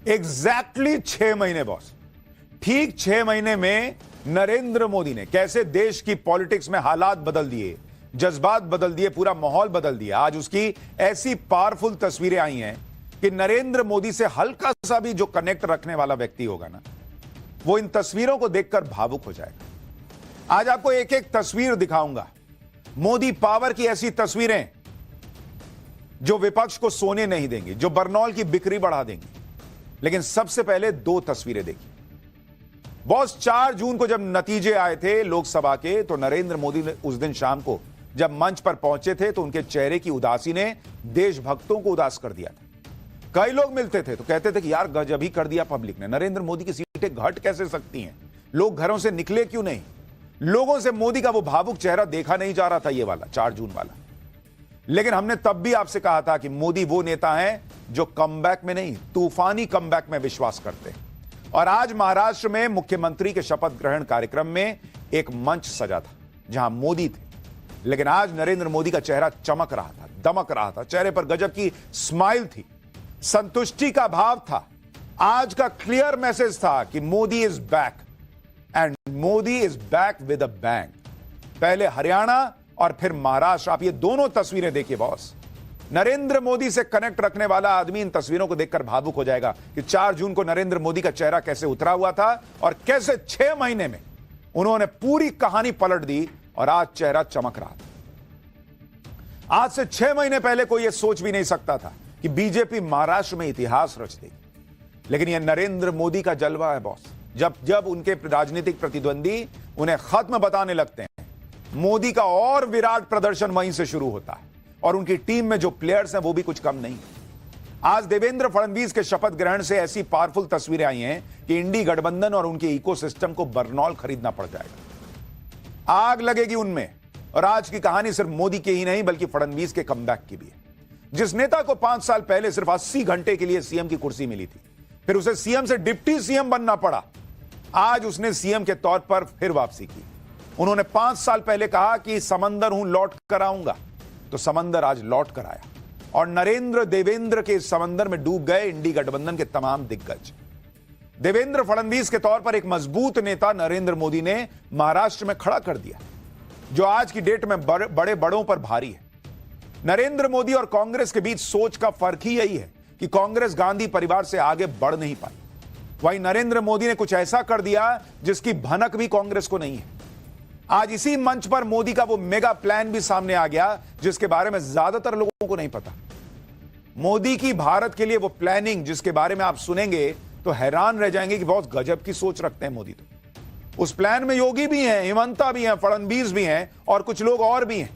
Exactly 6 महीने boss. ठीक 6 महीने में नरेंद्र मोदी ने कैसे देश की पॉलिटिक्स में हालात बदल दिए, जज्बात बदल दिए, पूरा माहौल बदल दिया। आज उसकी ऐसी पावरफुल तस्वीरें आई हैं कि नरेंद्र मोदी से हल्का सा भी जो कनेक्ट रखने वाला व्यक्ति होगा ना, वो इन तस्वीरों को देखकर भावुक हो जाएगा। आज आपको एक एक तस्वीर दिखाऊंगा, मोदी पावर की ऐसी तस्वीरें जो विपक्ष को सोने नहीं देंगी, जो बरनौल की बिक्री बढ़ा देंगी। लेकिन सबसे पहले 2 तस्वीरें देखिए बॉस। 4 जून को जब नतीजे आए थे लोकसभा के, तो नरेंद्र मोदी ने उस दिन शाम को जब मंच पर पहुंचे थे तो उनके चेहरे की उदासी ने देशभक्तों को उदास कर दिया था। कई लोग मिलते थे तो कहते थे कि यार गजब ही कर दिया पब्लिक ने, नरेंद्र मोदी की सीटें घट कैसे सकती हैं, लोग घरों से निकले क्यों नहीं। लोगों से मोदी का वो भावुक चेहरा देखा नहीं जा रहा था, ये वाला 4 जून वाला। लेकिन हमने तब भी आपसे कहा था कि मोदी वो नेता हैं जो कमबैक में नहीं, तूफानी कमबैक में विश्वास करते हैं। और आज महाराष्ट्र में मुख्यमंत्री के शपथ ग्रहण कार्यक्रम में एक मंच सजा था जहां मोदी थे, लेकिन आज नरेंद्र मोदी का चेहरा चमक रहा था, दमक रहा था, चेहरे पर गजब की स्माइल थी, संतुष्टि का भाव था। आज का क्लियर मैसेज था कि Modi is back and Modi is back with a bang. पहले हरियाणा और फिर महाराष्ट्र। आप ये दोनों तस्वीरें देखिए बॉस। नरेंद्र मोदी से कनेक्ट रखने वाला आदमी इन तस्वीरों को देखकर भावुक हो जाएगा कि 4 जून को नरेंद्र मोदी का चेहरा कैसे उतरा हुआ था और कैसे 6 महीने में उन्होंने पूरी कहानी पलट दी और आज चेहरा चमक रहा था। आज से 6 महीने पहले कोई यह सोच भी नहीं सकता था कि बीजेपी महाराष्ट्र में इतिहास रच देगी। लेकिन यह नरेंद्र मोदी का जलवा है बॉस। जब जब उनके राजनीतिक प्रतिद्वंदी उन्हें खत्म बताने लगते हैं, मोदी का और विराट प्रदर्शन वहीं से शुरू होता है। और उनकी टीम में जो प्लेयर्स हैं वो भी कुछ कम नहीं। आज देवेंद्र फडणवीस के शपथ ग्रहण से ऐसी पावरफुल तस्वीरें आई हैं कि इंडी गठबंधन और उनके इकोसिस्टम को बरनौल खरीदना पड़ जाएगा, आग लगेगी उनमें। और आज की कहानी सिर्फ मोदी की ही नहीं बल्कि फडणवीस के कमबैक की भी है। जिस नेता को 5 साल पहले सिर्फ 80 घंटे के लिए सीएम की कुर्सी मिली थी, फिर उसे सीएम से डिप्टी सीएम बनना पड़ा, आज उसने सीएम के तौर पर फिर वापसी की। उन्होंने 5 साल पहले कहा कि समंदर हूं लौट कर आऊंगा, तो समंदर आज लौट कर आया। और नरेंद्र देवेंद्र के इस समंदर में डूब गए इंडी गठबंधन के तमाम दिग्गज। देवेंद्र फडणवीस के तौर पर एक मजबूत नेता नरेंद्र मोदी ने महाराष्ट्र में खड़ा कर दिया, जो आज की डेट में बड़े बड़ों पर भारी है। नरेंद्र मोदी और कांग्रेस के बीच सोच का फर्क ही यही है कि कांग्रेस गांधी परिवार से आगे बढ़ नहीं पाई, वहीं नरेंद्र मोदी ने कुछ ऐसा कर दिया जिसकी भनक भी कांग्रेस को नहीं है। आज इसी मंच पर मोदी का वो मेगा प्लान भी सामने आ गया जिसके बारे में ज्यादातर लोगों को नहीं पता। मोदी की भारत के लिए वो प्लानिंग जिसके बारे में आप सुनेंगे तो हैरान रह जाएंगे कि बहुत गजब की सोच रखते हैं मोदी। तो उस प्लान में योगी भी हैं, हिमंता भी हैं, फडणवीस भी हैं और कुछ लोग और भी हैं।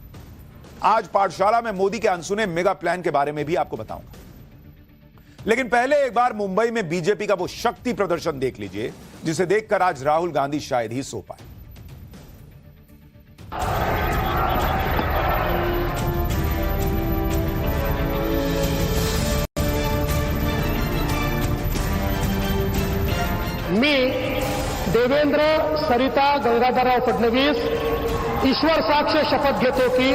आज पाठशाला में मोदी के अनसुने मेगा प्लान के बारे में भी आपको बताऊंगा। लेकिन पहले एक बार मुंबई में बीजेपी का वो शक्ति प्रदर्शन देख लीजिए जिसे देखकर आज राहुल गांधी शायद ही सो पाए। मी देवेंद्र सरिता गंगाधरराव फडणवीस ईश्वर साक्ष शपथ घेतो की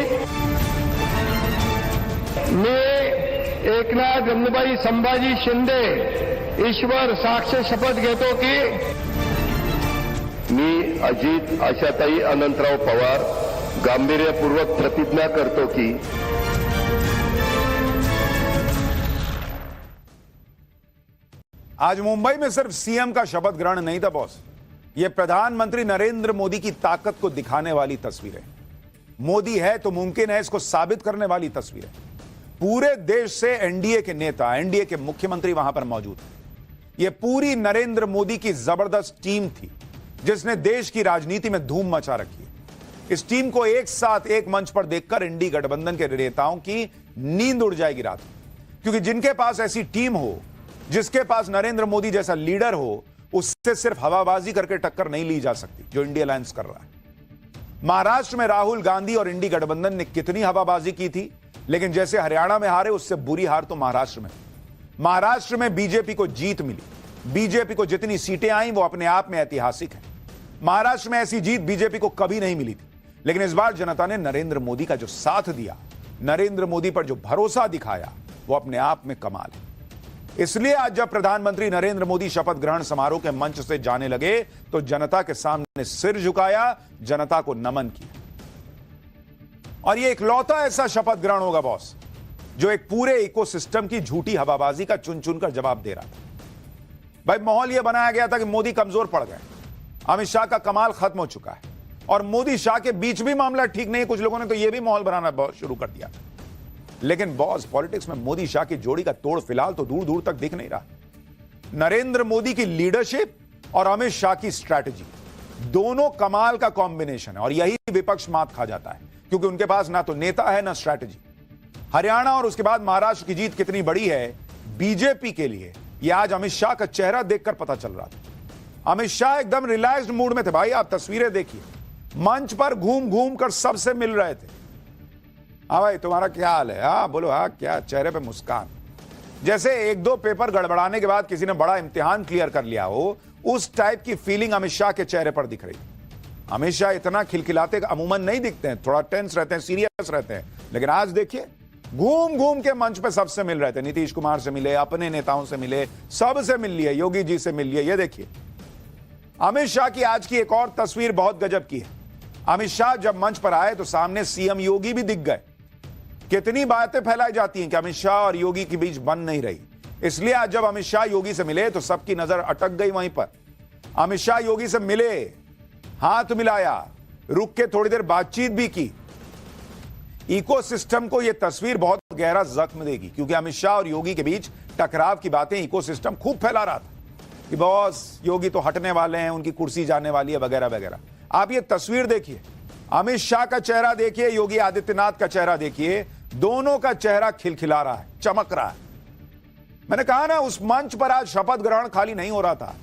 मी एकनाथ गंगूबाई संभाजी शिंदे ईश्वर साक्ष शपथ घेतो की मी अजित आशाताई अनंतराव पवार गांभीर्यपूर्वक प्रतिज्ञा करतो की आज मुंबई में सिर्फ सीएम का शपथ ग्रहण नहीं था बॉस, यह प्रधानमंत्री नरेंद्र मोदी की ताकत को दिखाने वाली तस्वीरें। मोदी है तो मुमकिन है इसको साबित करने वाली तस्वीरें। पूरे देश से एनडीए के नेता, एनडीए के मुख्यमंत्री वहां पर मौजूद थे। यह पूरी नरेंद्र मोदी की जबरदस्त टीम थी जिसने देश की राजनीति में धूम मचा रखी है। इस टीम को एक साथ एक मंच पर देखकर इंडी गठबंधन के नेताओं की नींद उड़ जाएगी रात में, क्योंकि जिनके पास ऐसी टीम हो, जिसके पास नरेंद्र मोदी जैसा लीडर हो, उससे सिर्फ हवाबाजी करके टक्कर नहीं ली जा सकती जो इंडिया अलायंस कर रहा है। महाराष्ट्र में राहुल गांधी और इंडी गठबंधन ने कितनी हवाबाजी की थी, लेकिन जैसे हरियाणा में हारे उससे बुरी हार तो महाराष्ट्र में। महाराष्ट्र में बीजेपी को जीत मिली। बीजेपी को जितनी सीटें आई वो अपने आप में ऐतिहासिक है। महाराष्ट्र में ऐसी जीत बीजेपी को कभी नहीं मिली थी, लेकिन इस बार जनता ने नरेंद्र मोदी का जो साथ दिया, नरेंद्र मोदी पर जो भरोसा दिखाया, वो अपने आप में कमाल है। इसलिए आज जब प्रधानमंत्री नरेंद्र मोदी शपथ ग्रहण समारोह के मंच से जाने लगे तो जनता के सामने सिर झुकाया, जनता को नमन किया। और यह इकलौता ऐसा शपथ ग्रहण होगा बॉस जो एक पूरे इकोसिस्टम की झूठी हवाबाजी का चुन चुन कर जवाब दे रहा था। भाई माहौल यह बनाया गया था कि मोदी कमजोर पड़ गए, अमित शाह का कमाल खत्म हो चुका है और मोदी शाह के बीच भी मामला ठीक नहीं है। कुछ लोगों ने तो यह भी माहौल बनाना शुरू कर दिया। लेकिन बॉस पॉलिटिक्स में मोदी शाह की जोड़ी का तोड़ फिलहाल तो दूर दूर तक दिख नहीं रहा। नरेंद्र मोदी की लीडरशिप और अमित शाह की स्ट्रैटेजी दोनों कमाल का कॉम्बिनेशन है और यही विपक्ष मात खा जाता है क्योंकि उनके पास ना तो नेता है ना स्ट्रैटेजी। हरियाणा और उसके बाद महाराष्ट्र की जीत कितनी बड़ी है बीजेपी के लिए यह आज अमित शाह का चेहरा देखकर पता चल रहा था। अमित शाह एकदम रिलैक्स्ड मूड में थे। भाई आप तस्वीरें देखिए, मंच पर घूम घूम कर सबसे मिल रहे थे। हाँ भाई तुम्हारा क्या हाल है, हाँ बोलो, हाँ क्या, चेहरे पे मुस्कान, जैसे एक दो पेपर गड़बड़ाने के बाद किसी ने बड़ा इम्तिहान क्लियर कर लिया हो, उस टाइप की फीलिंग अमित शाह के चेहरे पर दिख रही। अमित शाह इतना खिलखिलाते अमूमन नहीं दिखते हैं, थोड़ा टेंस रहते हैं, सीरियस रहते हैं, लेकिन आज देखिए घूम घूम के मंच पे सबसे मिल रहे थे। नीतीश कुमार से मिले, अपने नेताओं से मिले, सबसे मिल लिए, योगी जी से मिल लिए। ये देखिए अमित शाह की आज की एक और तस्वीर बहुत गजब की है। अमित शाह जब मंच पर आए तो सामने सीएम योगी भी दिख गए। कितनी बातें फैलाई जाती हैं कि अमित शाह और योगी के बीच बन नहीं रही, इसलिए आज जब अमित शाह योगी से मिले तो सबकी नजर अटक गई वहीं पर। अमित शाह योगी से मिले, हाथ मिलाया, रुक के थोड़ी देर बातचीत भी की। इकोसिस्टम को यह तस्वीर बहुत गहरा जख्म देगी क्योंकि अमित शाह और योगी के बीच टकराव की बातें इकोसिस्टम खूब फैला रहा था कि बॉस योगी तो हटने वाले हैं, उनकी कुर्सी जाने वाली है वगैरह वगैरह। आप ये तस्वीर देखिए, अमित शाह का चेहरा देखिए, योगी आदित्यनाथ का चेहरा देखिए, दोनों का चेहरा खिलखिला रहा है, चमक रहा है। मैंने कहा ना उस मंच पर आज शपथ ग्रहण खाली नहीं हो रहा था,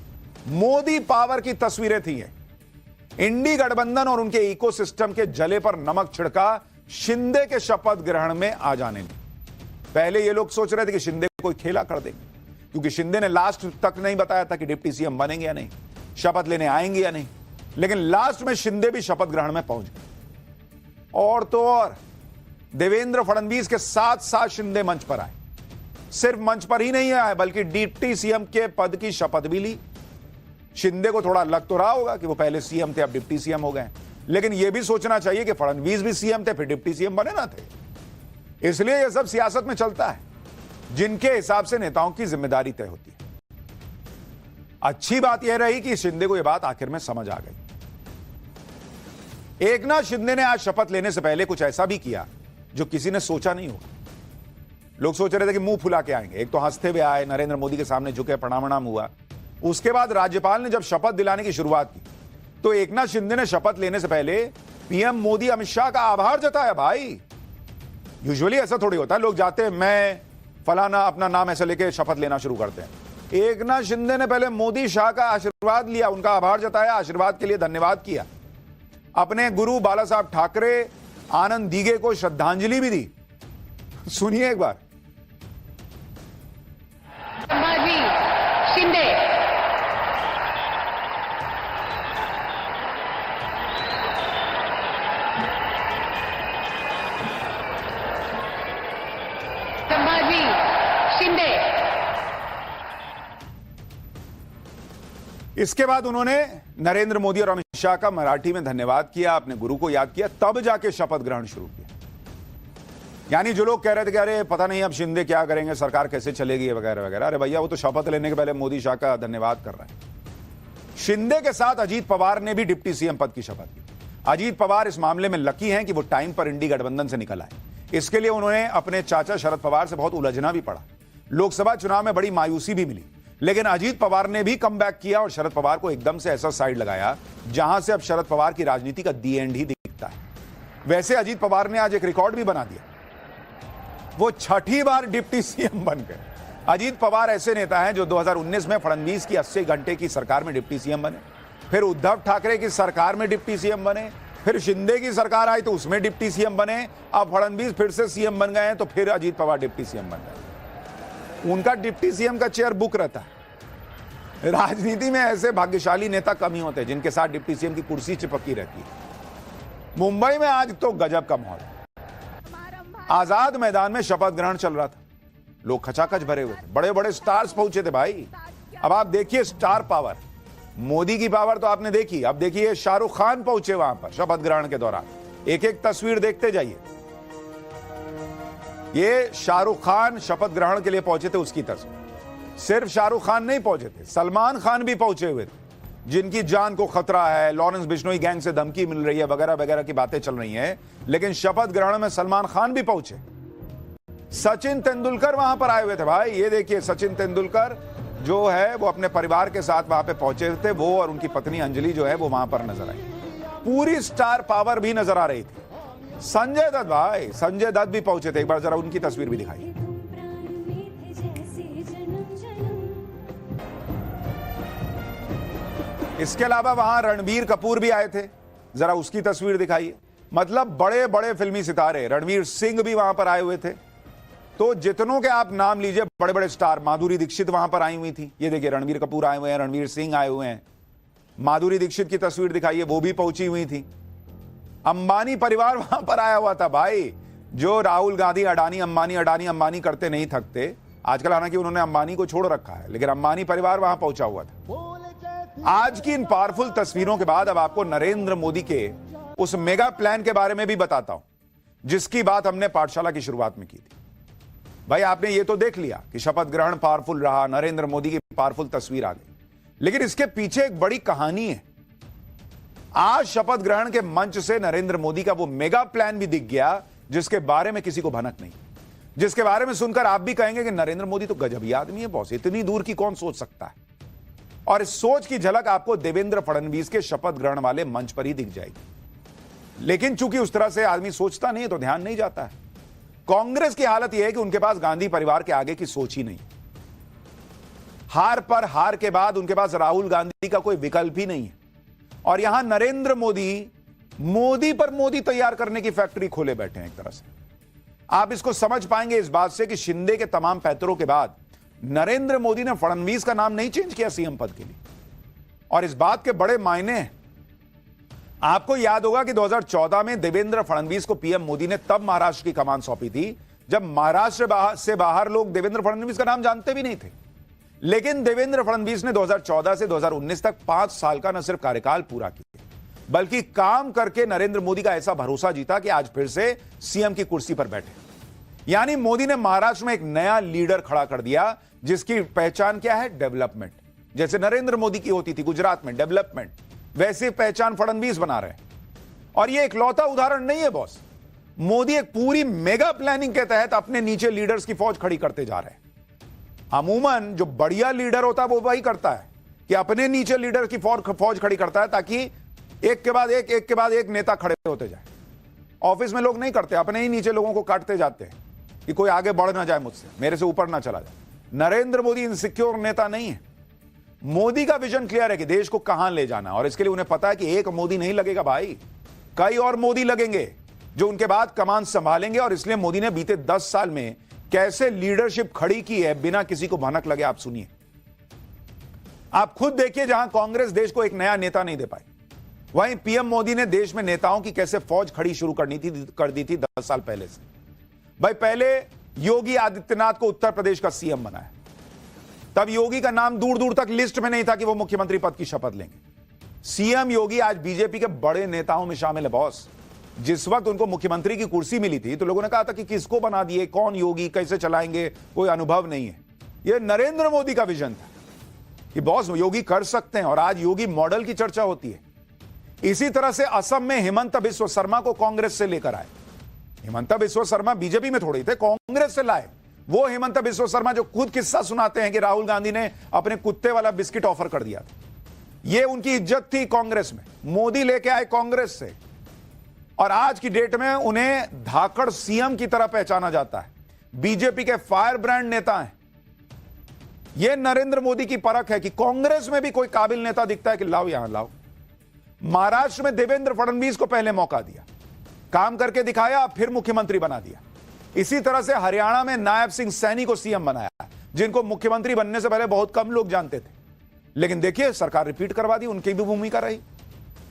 मोदी पावर की तस्वीरें थी। इंडी गठबंधन और उनके इकोसिस्टम के जले पर नमक छिड़का शिंदे के शपथ ग्रहण में आ जाने में। पहले ये लोग सोच रहे थे कि शिंदे कोई खेला कर देंगे क्योंकि शिंदे ने लास्ट तक नहीं बताया था कि डिप्टी सीएम बनेंगे या नहीं, शपथ लेने आएंगे या नहीं, लेकिन लास्ट में शिंदे भी शपथ ग्रहण में पहुंच गए। और तो और देवेंद्र फडणवीस के साथ साथ शिंदे मंच पर आए। सिर्फ मंच पर ही नहीं आए बल्कि डिप्टी सीएम के पद की शपथ भी ली। शिंदे को थोड़ा लग तो रहा होगा कि वो पहले सीएम थे अब डिप्टी सीएम हो गए, लेकिन यह भी सोचना चाहिए कि फडणवीस भी सीएम थे फिर डिप्टी सीएम बने ना थे। इसलिए यह सब सियासत में चलता है, जिनके हिसाब से नेताओं की जिम्मेदारी तय होती है। अच्छी बात यह रही कि शिंदे को यह बात आखिर में समझ आ गई। एकनाथ शिंदे ने आज शपथ लेने से पहले कुछ ऐसा भी किया जो किसी ने सोचा नहीं होगा। लोग सोच रहे थे कि मुंह फुला के आएंगे, एक तो हंसते हुए आए, नरेंद्र मोदी के सामने झुके, प्रणाम हुआ। उसके बाद राज्यपाल ने जब शपथ दिलाने की शुरुआत की तो एकनाथ शिंदे ने शपथ लेने से पहले पीएम मोदी अमित शाह का आभार जताया। भाई यूजुअली ऐसा थोड़ी होता है, लोग जाते हैं मैं फलाना अपना नाम ऐसा लेके शपथ लेना शुरू करते हैं। एकनाथ शिंदे ने पहले मोदी शाह का आशीर्वाद लिया, उनका आभार जताया, आशीर्वाद के लिए धन्यवाद किया, अपने गुरु बाला साहब ठाकरे, आनंद दीघे को श्रद्धांजलि भी दी। सुनिए एक बार। संभाजी शिंदे, संभाजी शिंदे। इसके बाद उन्होंने नरेंद्र मोदी और अमित शाह का मराठी में धन्यवाद किया, अपने गुरु को याद किया, तब जाके शपथ ग्रहण शुरू किया। यानी जो लोग कह रहे थे कि अरे पता नहीं अब शिंदे क्या करेंगे, सरकार कैसे चलेगी वगैरह वगैरह, अरे भैया वो तो शपथ लेने के पहले मोदी शाह का धन्यवाद कर रहे हैं। शिंदे के साथ अजीत पवार ने भी डिप्टी सीएम पद की शपथ ली। अजीत पवार इस मामले में लकी हैं कि वो टाइम पर इंडी गठबंधन से निकल आए। इसके लिए उन्होंने अपने चाचा शरद पवार से बहुत उलझना भी पड़ा। लोकसभा चुनाव में बड़ी मायूसी भी मिली, लेकिन अजीत पवार ने भी कम बैक किया और शरद पवार को एकदम से ऐसा साइड लगाया जहां से अब शरद पवार की राजनीति का दी एंड ही दिखता है। वैसे अजीत पवार ने आज एक रिकॉर्ड भी बना दिया, वो छठी बार डिप्टी सीएम बन गए। अजीत पवार ऐसे नेता हैं जो 2019 में फडणवीस की 80 घंटे की सरकार में डिप्टी सीएम बने, फिर उद्धव ठाकरे की सरकार में डिप्टी सीएम बने, फिर शिंदे की सरकार आई तो उसमें डिप्टी सीएम बने, अब फडणवीस फिर से सीएम बन गए हैं तो फिर अजीत पवार डिप्टी सीएम बन गए। उनका डिप्टी सीएम का चेयर बुक रहता है। राजनीति में ऐसे भाग्यशाली नेता कम ही होते हैं जिनके साथ डिप्टी सीएम की कुर्सी चिपकी रहती है। मुंबई में आज तो गजब का माहौल है। आजाद मैदान में शपथ ग्रहण चल रहा था। लोग खचाखच भरे हुए थे, बड़े बड़े स्टार्स पहुंचे थे भाई। अब आप देखिए स्टार पावर, मोदी की पावर तो आपने देखी, अब देखिए शाहरुख खान पहुंचे वहां पर शपथ ग्रहण के दौरान। एक एक तस्वीर देखते जाइए। ये शाहरुख खान शपथ ग्रहण के लिए पहुंचे थे, उसकी तस्वीर। सिर्फ शाहरुख खान नहीं पहुंचे थे, सलमान खान भी पहुंचे हुए थे, जिनकी जान को खतरा है, लॉरेंस बिश्नोई गैंग से धमकी मिल रही है, वगैरह वगैरह की बातें चल रही हैं। लेकिन शपथ ग्रहण में सलमान खान भी पहुंचे। सचिन तेंदुलकर वहां पर आए हुए थे भाई। ये देखिए सचिन तेंदुलकर जो है वो अपने परिवार के साथ वहां पे पहुंचे थे, वो और उनकी पत्नी अंजलि जो है वो वहां पर नजर आई। पूरी स्टार पावर भी नजर आ रही थी। संजय दत्त भाई, संजय दत्त भी पहुंचे थे, एक बार जरा उनकी तस्वीर भी दिखाइए। इसके अलावा वहां रणबीर कपूर भी आए थे, जरा उसकी तस्वीर दिखाइए। मतलब बड़े बड़े फिल्मी सितारे, रणवीर सिंह भी वहां पर आए हुए थे। तो जितनों के आप नाम लीजिए, बड़े बड़े स्टार, माधुरी दीक्षित वहां पर आई हुई थी। ये देखिए रणबीर कपूर आए हुए हैं, रणवीर सिंह आए हुए हैं। माधुरी दीक्षित की तस्वीर दिखाइए, वो भी पहुंची हुई थी। अंबानी परिवार वहां पर आया हुआ था भाई। जो राहुल गांधी अडानी अंबानी करते नहीं थकते। आजकल हालांकि उन्होंने अंबानी को छोड़ रखा है, लेकिन अंबानी परिवार वहां पहुंचा हुआ था। आज की इन पावरफुल तस्वीरों के बाद अब आपको नरेंद्र मोदी के उस मेगा प्लान के बारे में भी बताता हूं, जिसकी बात हमने पाठशाला की शुरुआत में की थी। भाई आपने ये तो देख लिया कि शपथ ग्रहण पावरफुल रहा, नरेंद्र मोदी की पावरफुल तस्वीर आ गई, लेकिन इसके पीछे एक बड़ी कहानी है। आज शपथ ग्रहण के मंच से नरेंद्र मोदी का वो मेगा प्लान भी दिख गया, जिसके बारे में किसी को भनक नहीं, जिसके बारे में सुनकर आप भी कहेंगे कि नरेंद्र मोदी तो गजब ही आदमी है बॉस, इतनी दूर की कौन सोच सकता है। और इस सोच की झलक आपको देवेंद्र फडणवीस के शपथ ग्रहण वाले मंच पर ही दिख जाएगी। लेकिन चूंकि उस तरह से आदमी सोचता नहीं है तो ध्यान नहीं जाता है। कांग्रेस की हालत यह है कि उनके पास गांधी परिवार के आगे की सोच ही नहीं। हार पर हार के बाद उनके पास राहुल गांधी का कोई विकल्प ही नहीं है। और यहां नरेंद्र मोदी पर मोदी तैयार करने की फैक्ट्री खोले बैठे हैं एक तरह से। आप इसको समझ पाएंगे इस बात से कि शिंदे के तमाम पैतरों के बाद नरेंद्र मोदी ने फडणवीस का नाम नहीं चेंज किया सीएम पद के लिए। और इस बात के बड़े मायने हैं। आपको याद होगा कि 2014 में देवेंद्र फडणवीस को पीएम मोदी ने तब महाराष्ट्र की कमान सौंपी थी, जब महाराष्ट्र से बाहर लोग देवेंद्र फडणवीस का नाम जानते भी नहीं थे। लेकिन देवेंद्र फडणवीस ने 2014 से 2019 तक 5 साल का न सिर्फ कार्यकाल पूरा किया, बल्कि काम करके नरेंद्र मोदी का ऐसा भरोसा जीता कि आज फिर से सीएम की कुर्सी पर बैठे। यानी मोदी ने महाराष्ट्र में एक नया लीडर खड़ा कर दिया, जिसकी पहचान क्या है? डेवलपमेंट। जैसे नरेंद्र मोदी की होती थी गुजरात में डेवलपमेंट, वैसे पहचान फडणवीस बना रहे हैं। और यह इकलौता उदाहरण नहीं है बॉस। मोदी एक पूरी मेगा प्लानिंग के तहत अपने नीचे लीडर्स की फौज खड़ी करते जा रहे हैं। अमूमन जो बढ़िया लीडर होता है वो वही करता है कि अपने नीचे लीडर की फौज खड़ी करता है, ताकि एक के बाद एक नेता खड़े होते जाए। ऑफिस में लोग नहीं करते, अपने ही नीचे लोगों को काटते जाते हैं कि कोई आगे बढ़ ना जाए मुझसे, मेरे से ऊपर ना चला जाए। नरेंद्र मोदी इनसिक्योर नेता नहीं है। मोदी का विजन क्लियर है कि देश को कहां ले जाना, और इसके लिए उन्हें पता है कि एक मोदी नहीं लगेगा भाई, कई और मोदी लगेंगे जो उनके बाद कमान संभालेंगे। और इसलिए मोदी ने बीते 10 साल में कैसे लीडरशिप खड़ी की है बिना किसी को भनक लगे, आप सुनिए। आप खुद देखिए, जहां कांग्रेस देश को एक नया नेता नहीं दे पाई, वहीं पीएम मोदी ने देश में नेताओं की कैसे फौज खड़ी शुरू कर दी थी 10 साल पहले से। भाई पहले योगी आदित्यनाथ को उत्तर प्रदेश का सीएम बनाया, तब योगी का नाम दूर दूर तक लिस्ट में नहीं था कि वो मुख्यमंत्री पद की शपथ लेंगे। सीएम योगी आज बीजेपी के बड़े नेताओं में शामिल है बॉस। जिस वक्त उनको मुख्यमंत्री की कुर्सी मिली थी तो लोगों ने कहा था कि किसको बना दिए, कौन योगी, कैसे चलाएंगे, कोई अनुभव नहीं है। यह नरेंद्र मोदी का विजन था कि बॉस योगी कर सकते हैं, और आज योगी मॉडल की चर्चा होती है। इसी तरह से असम में हिमंत बिस्वा शर्मा को कांग्रेस से लेकर आए। हिमंत बिस्वा शर्मा बीजेपी में थोड़े थे, कांग्रेस से लाए। वो हिमंत बिस्वा शर्मा जो खुद किस्सा सुनाते हैं कि राहुल गांधी ने अपने कुत्ते वाला बिस्किट ऑफर कर दिया था। ये उनकी इज्जत थी कांग्रेस में, मोदी लेके आए कांग्रेस से, और आज की डेट में उन्हें धाकड़ सीएम की तरह पहचाना जाता है। बीजेपी के फायर ब्रांड नेता हैं। यह नरेंद्र मोदी की परख है कि कांग्रेस में भी कोई काबिल नेता दिखता है कि लाओ यहां लाओ। महाराष्ट्र में देवेंद्र फडणवीस को पहले मौका दिया, काम करके दिखाया, फिर मुख्यमंत्री बना दिया। इसी तरह से हरियाणा में नायब सिंह सैनी को सीएम बनाया, जिनको मुख्यमंत्री बनने से पहले बहुत कम लोग जानते थे, लेकिन देखिए सरकार रिपीट करवा दी, उनकी भी भूमिका रही।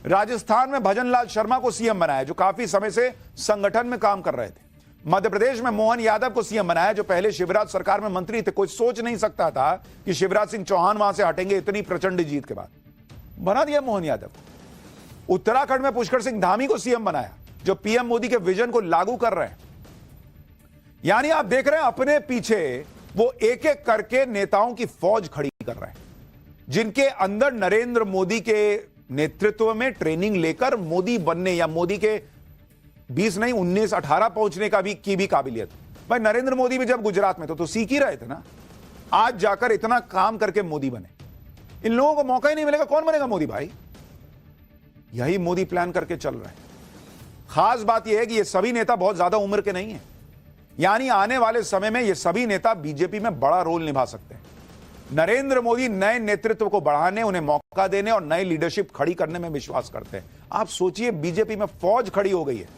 राजस्थान में भजन लाल शर्मा को सीएम बनाया, जो काफी समय से संगठन में काम कर रहे थे। मध्य प्रदेश में मोहन यादव को सीएम बनाया, जो पहले शिवराज सरकार में मंत्री थे। कोई सोच नहीं सकता था कि शिवराज सिंह चौहान वहां से हटेंगे इतनी प्रचंड जीत के बाद। बना दिया मोहन यादव। उत्तराखंड में पुष्कर सिंह धामी को सीएम बनाया, जो पीएम मोदी के विजन को लागू कर रहे हैं। यानी आप देख रहे हैं अपने पीछे वो एक एक करके नेताओं की फौज खड़ी कर रहे हैं, जिनके अंदर नरेंद्र मोदी के नेतृत्व में ट्रेनिंग लेकर मोदी बनने या मोदी के 20 नहीं 19 18 पहुंचने की भी काबिलियत। भाई नरेंद्र मोदी भी जब गुजरात में तो सीख ही रहे थे ना, आज जाकर इतना काम करके मोदी बने। इन लोगों को मौका ही नहीं मिलेगा, कौन बनेगा मोदी भाई? यही मोदी प्लान करके चल रहे हैं। खास बात यह है कि ये सभी नेता बहुत ज्यादा उम्र के नहीं है, यानी आने वाले समय में ये सभी नेता बीजेपी में बड़ा रोल निभा सकते हैं। नरेंद्र मोदी नए नेतृत्व को बढ़ाने, उन्हें मौका देने और नई लीडरशिप खड़ी करने में विश्वास करते हैं। आप सोचिए, बीजेपी में फौज खड़ी हो गई है,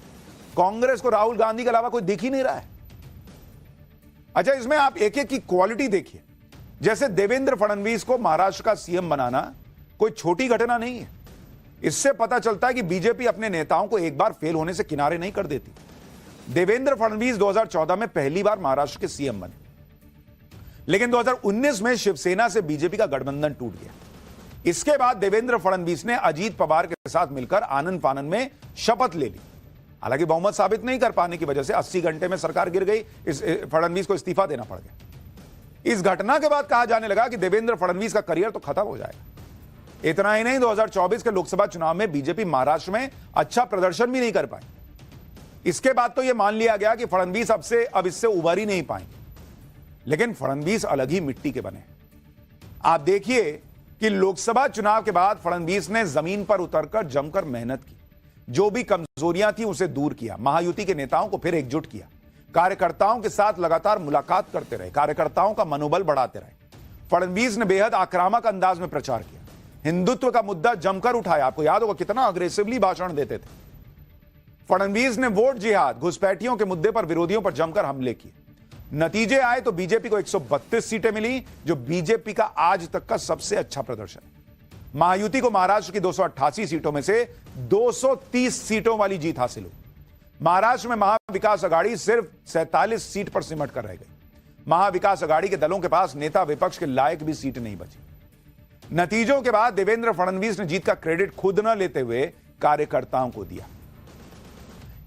कांग्रेस को राहुल गांधी के अलावा कोई दिख ही नहीं रहा है। अच्छा, इसमें आप एक एक की क्वालिटी देखिए। जैसे देवेंद्र फडणवीस को महाराष्ट्र का सीएम बनाना कोई छोटी घटना नहीं है। इससे पता चलता है कि बीजेपी अपने नेताओं को एक बार फेल होने से किनारे नहीं कर देती। देवेंद्र फडणवीस 2014 में पहली बार महाराष्ट्र के सीएम बने, लेकिन 2019 में शिवसेना से बीजेपी का गठबंधन टूट गया। इसके बाद देवेंद्र फडणवीस ने अजीत पवार के साथ मिलकर आनंद फानंद में शपथ ले ली। हालांकि बहुमत साबित नहीं कर पाने की वजह से 80 घंटे में सरकार गिर गई, फडणवीस को इस्तीफा देना पड़ गया। इस घटना के बाद कहा जाने लगा कि देवेंद्र फडणवीस का करियर तो खत्म हो जाएगा। इतना ही नहीं, 2024 के लोकसभा चुनाव में बीजेपी महाराष्ट्र में अच्छा प्रदर्शन भी नहीं कर पाई। इसके बाद तो यह मान लिया गया कि फडणवीस अब इससे उबर ही नहीं पाएंगे। लेकिन फडणवीस अलग ही मिट्टी के बने। आप देखिए कि लोकसभा चुनाव के बाद फडणवीस ने जमीन पर उतरकर जमकर मेहनत की, जो भी कमजोरियां थी उसे दूर किया, महायुति के नेताओं को फिर एकजुट किया, कार्यकर्ताओं के साथ लगातार मुलाकात करते रहे, कार्यकर्ताओं का मनोबल बढ़ाते रहे। फडणवीस ने बेहद आक्रामक अंदाज में प्रचार किया, हिंदुत्व का मुद्दा जमकर उठाया। आपको याद होगा कितना अग्रेसिवली भाषण देते थे। फडणवीस ने वोट जिहाद, घुसपैठियों के मुद्दे पर विरोधियों पर जमकर हमले किए। नतीजे आए तो बीजेपी को 132 सीटें मिली, जो बीजेपी का आज तक का सबसे अच्छा प्रदर्शन है। महायुति को महाराष्ट्र की 288 सीटों में से 230 सीटों वाली जीत हासिल हुई। महाराष्ट्र में महाविकास अघाड़ी सिर्फ 47 सीट पर सिमट कर रह गई। महाविकास अघाड़ी के दलों के पास नेता विपक्ष के लायक भी सीट नहीं बची। नतीजों के बाद देवेंद्र फडणवीस ने जीत का क्रेडिट खुद न लेते हुए कार्यकर्ताओं को दिया।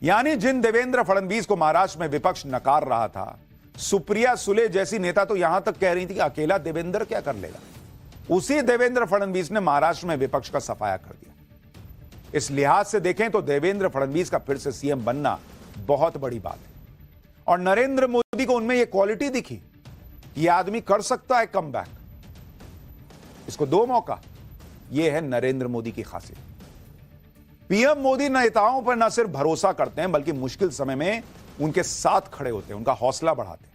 यानी जिन देवेंद्र फडणवीस को महाराष्ट्र में विपक्ष नकार रहा था, सुप्रिया सुले जैसी नेता तो यहां तक कह रही थी कि अकेला देवेंद्र क्या कर लेगा, उसी देवेंद्र फडणवीस ने महाराष्ट्र में विपक्ष का सफाया कर दिया। इस लिहाज से देखें तो देवेंद्र फडणवीस का फिर से सीएम बनना बहुत बड़ी बात है। और नरेंद्र मोदी को उनमें यह क्वालिटी दिखी कि यह आदमी कर सकता है कमबैक, इसको दो मौका। यह है नरेंद्र मोदी की खासियत। पीएम मोदी नेताओं पर न सिर्फ भरोसा करते हैं, बल्कि मुश्किल समय में उनके साथ खड़े होते हैं, उनका हौसला बढ़ाते हैं।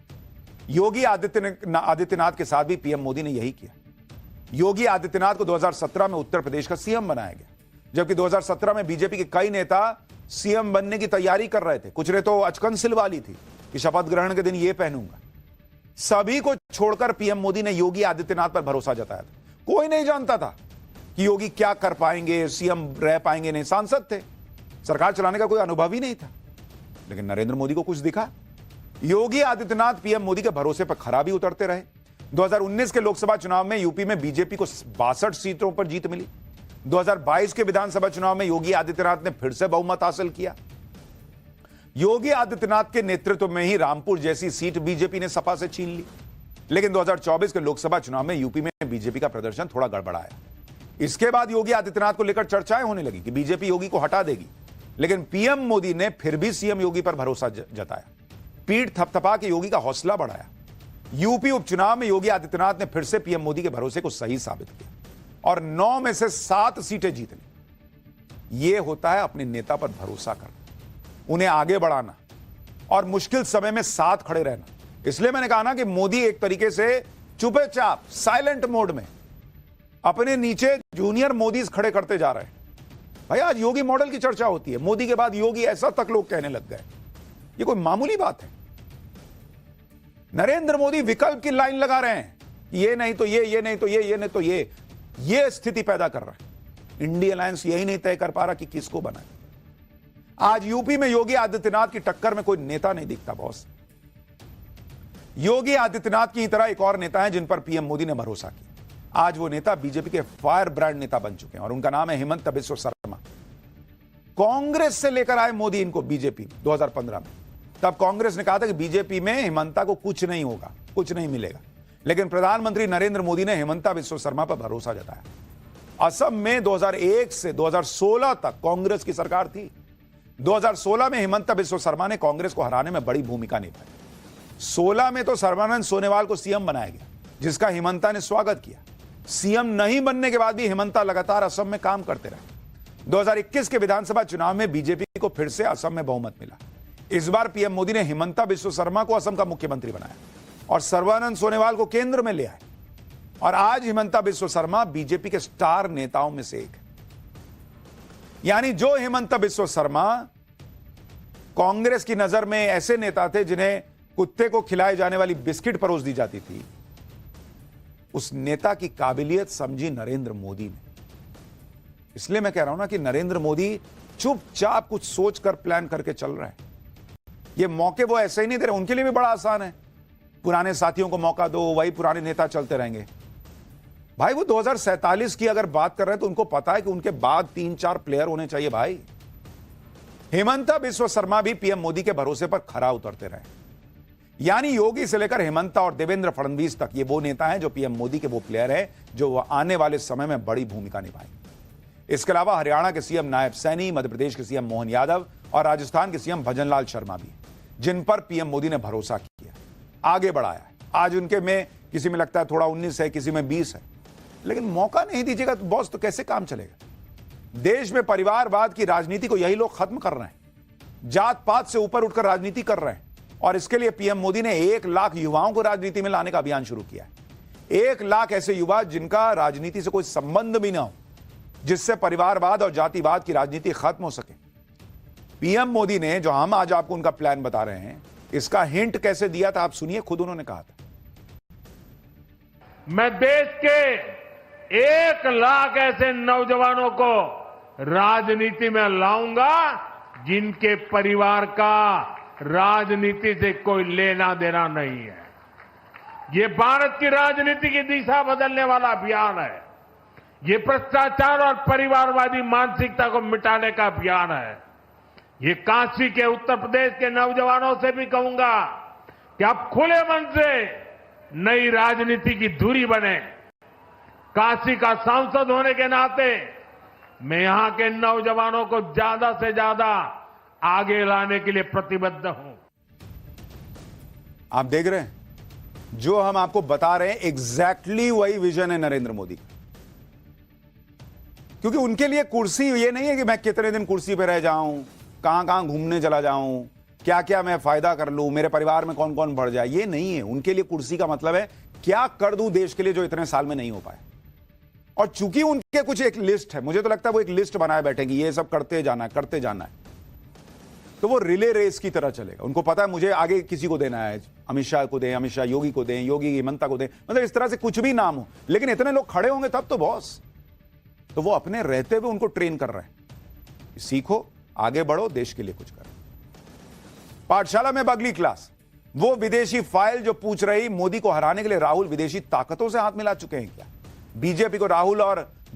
योगी आदित्यनाथ के साथ भी पीएम मोदी ने यही किया। योगी आदित्यनाथ को 2017 में उत्तर प्रदेश का सीएम बनाया गया, जबकि 2017 में बीजेपी के कई नेता सीएम बनने की तैयारी कर रहे थे। कुछ ने तो अचकन सिलवाली थी कि शपथ ग्रहण के दिन यह पहनूंगा। सभी को छोड़कर पीएम मोदी ने योगी आदित्यनाथ पर भरोसा जताया था। कोई नहीं जानता था कि योगी क्या कर पाएंगे, सीएम रह पाएंगे नहीं। सांसद थे, सरकार चलाने का कोई अनुभव ही नहीं था। लेकिन नरेंद्र मोदी को कुछ दिखा। योगी आदित्यनाथ पीएम मोदी के भरोसे पर खरा भी उतरते रहे। 2019 के लोकसभा चुनाव में यूपी में बीजेपी को 62 सीटों पर जीत मिली। 2022 के विधानसभा चुनाव में योगी आदित्यनाथ ने फिर से बहुमत हासिल किया। योगी आदित्यनाथ के नेतृत्व में ही रामपुर जैसी सीट बीजेपी ने सपा से छीन ली। लेकिन 2024 के लोकसभा चुनाव में यूपी में बीजेपी का प्रदर्शन थोड़ा गड़बड़ाया। इसके बाद योगी आदित्यनाथ को लेकर चर्चाएं होने लगी कि बीजेपी योगी को हटा देगी। लेकिन पीएम मोदी ने फिर भी सीएम योगी पर भरोसा जताया, पीठ थपथपा के योगी का हौसला बढ़ाया। यूपी उपचुनाव में योगी आदित्यनाथ ने फिर से पीएम मोदी के भरोसे को सही साबित किया और 9 में से 7 सीटें जीत ली। यह होता है अपने नेता पर भरोसा करना, उन्हें आगे बढ़ाना और मुश्किल समय में साथ खड़े रहना। इसलिए मैंने कहा ना कि मोदी एक तरीके से चुपचाप साइलेंट मोड में अपने नीचे जूनियर मोदीज खड़े करते जा रहे हैं। भाई आज योगी मॉडल की चर्चा होती है, मोदी के बाद योगी ऐसा तक लोग कहने लग गए। ये कोई मामूली बात है? नरेंद्र मोदी विकल्प की लाइन लगा रहे हैं, ये नहीं तो ये नहीं तो ये नहीं तो ये स्थिति पैदा कर रहा है। इंडिया अलायंस यही नहीं तय कर पा रहा कि किसको बनाए। आज यूपी में योगी आदित्यनाथ की टक्कर में कोई नेता नहीं दिखता बॉस। योगी आदित्यनाथ की तरह एक और नेता है जिन पर पीएम मोदी ने भरोसा किया। आज वो नेता बीजेपी के फायर ब्रांड नेता बन चुके हैं और उनका नाम है हिमंता बिस्वा शर्मा। कांग्रेस से लेकर आए मोदी इनको बीजेपी 2015 में। तब कांग्रेस ने कहा था कि बीजेपी में हिमंता को कुछ नहीं होगा, कुछ नहीं मिलेगा, लेकिन प्रधानमंत्री नरेंद्र मोदी ने हिमंता बिस्वा शर्मा पर भरोसा जताया। असम में 2001 से 2016 तक कांग्रेस की सरकार थी। 2016 में हिमंता बिस्वा शर्मा ने कांग्रेस को हराने में बड़ी भूमिका निभाई। 16 में तो सर्बानंद सोनोवाल को सीएम बनाया गया, जिसका हिमंता ने स्वागत किया। सीएम नहीं बनने के बाद भी हिमंता लगातार असम में काम करते रहे। 2021 के विधानसभा चुनाव में बीजेपी को फिर से असम में बहुमत मिला। इस बार पीएम मोदी ने हिमंता बिस्वा शर्मा को असम का मुख्यमंत्री बनाया और सर्बानंद सोनोवाल को केंद्र में ले आए। और आज हिमंता बिस्वा शर्मा बीजेपी के स्टार नेताओं में से एक है। यानी जो हिमंता बिस्वा शर्मा कांग्रेस की नजर में ऐसे नेता थे जिन्हें कुत्ते को खिलाए जाने वाली बिस्किट परोस दी जाती थी, उस नेता की काबिलियत समझी नरेंद्र मोदी ने। इसलिए मैं कह रहा हूं ना कि नरेंद्र मोदी चुपचाप कुछ सोचकर प्लान करके चल रहे हैं। ये मौके वो ऐसे ही नहीं दे रहे, उनके लिए भी बड़ा आसान है। पुराने साथियों को मौका दो, वही पुराने नेता चलते रहेंगे। भाई वो 2047 की अगर बात कर रहे हैं तो उनको पता है कि उनके बाद 3-4 प्लेयर होने चाहिए। भाई हिमंता बिस्वा शर्मा भी पीएम मोदी के भरोसे पर खरा उतरते रहे। यानी योगी से लेकर हिमंता और देवेंद्र फडणवीस तक ये वो नेता हैं जो पीएम मोदी के वो प्लेयर हैं जो आने वाले समय में बड़ी भूमिका निभाएंगे। इसके अलावा हरियाणा के सीएम नायब सैनी, मध्य प्रदेश के सीएम मोहन यादव और राजस्थान के सीएम भजनलाल शर्मा भी, जिन पर पीएम मोदी ने भरोसा किया, आगे बढ़ाया है। आज उनके में किसी में लगता है थोड़ा 19 है, किसी में 20 है, लेकिन मौका नहीं दीजिएगा तो बॉस तो कैसे काम चलेगा। देश में परिवारवाद की राजनीति को यही लोग खत्म कर रहे हैं, जात पात से ऊपर उठकर राजनीति कर रहे हैं। और इसके लिए पीएम मोदी ने 1 लाख युवाओं को राजनीति में लाने का अभियान शुरू किया है। 1 लाख ऐसे युवा जिनका राजनीति से कोई संबंध भी ना हो, जिससे परिवारवाद और जातिवाद की राजनीति खत्म हो सके। पीएम मोदी ने जो हम आज आपको उनका प्लान बता रहे हैं, इसका हिंट कैसे दिया था आप सुनिए, खुद उन्होंने कहा था। मैं देश के 1 लाख ऐसे नौजवानों को राजनीति में लाऊंगा जिनके परिवार का राजनीति से कोई लेना देना नहीं है। ये भारत की राजनीति की दिशा बदलने वाला अभियान है। ये भ्रष्टाचार और परिवारवादी मानसिकता को मिटाने का अभियान है। ये काशी के, उत्तर प्रदेश के नौजवानों से भी कहूंगा कि आप खुले मन से नई राजनीति की धुरी बने। काशी का सांसद होने के नाते मैं यहां के नौजवानों को ज्यादा से ज्यादा आगे लाने के लिए प्रतिबद्ध हूं। आप देख रहे हैं जो हम आपको बता रहे हैं, एग्जैक्टली वही विजन है नरेंद्र मोदी का। क्योंकि उनके लिए कुर्सी ये नहीं है कि मैं कितने दिन कुर्सी पे रह जाऊं, कहां कहां घूमने चला जाऊं, क्या क्या मैं फायदा कर लूं, मेरे परिवार में कौन कौन बढ़ जाए, ये नहीं है। उनके लिए कुर्सी का मतलब है क्या कर दूं देश के लिए जो इतने साल में नहीं हो पाए। और चूंकि उनके कुछ एक लिस्ट है, मुझे तो लगता है वो एक लिस्ट बनाए बैठेंगे, ये सब करते जाना है, तो वो रिले रेस की तरह चलेगा। उनको पता है मुझे आगे किसी को देना है, अमित शाह को दें, अमित शाह योगी को दें, योगी हिमंता को दें, मतलब इस तरह से कुछ भी नाम हो, लेकिन इतने लोग खड़े होंगे तब तो बॉस। तो वो अपने रहते हुए उनको ट्रेन कर रहे हैं, सीखो, आगे बढ़ो, देश के लिए कुछ करो। पाठशाला में अगली क्लास, वो विदेशी फाइल जो पूछ रही मोदी को हराने के लिए राहुल विदेशी ताकतों से हाथ मिला चुके हैं क्या? बीजेपी को राहुल और